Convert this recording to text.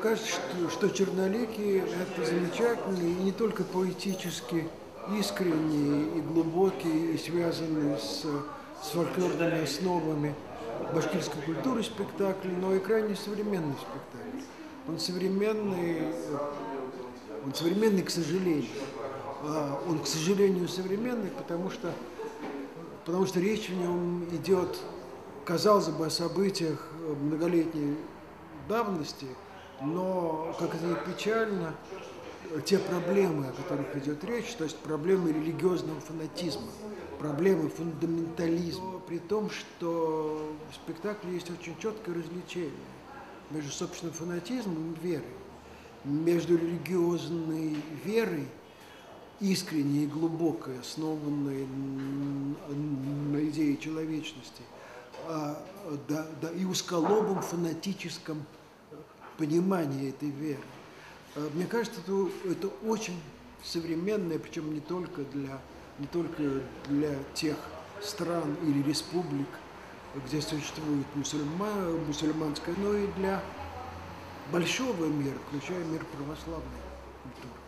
кажется, что черноликий — это замечательный и не только поэтически искренний и глубокий, и связанный с фольклорными основами башкирской культуры спектакль, но и крайне современный спектакль. Он современный, к сожалению. Он, к сожалению, современный, потому что речь в нем идет, казалось бы, о событиях многолетней давности, но, как это ни печально, те проблемы, о которых идет речь, то есть проблемы религиозного фанатизма, проблемы фундаментализма, при том, что в спектакле есть очень четкое различие между собственным фанатизмом и верой, между религиозной верой, искренней и глубокой, основанной на идее человечности, и узколобым фанатическом понимании этой веры. Мне кажется, это очень современное, причем не только для тех стран или республик, где существует мусульманская, но и для большого мира, включая мир православной культуры.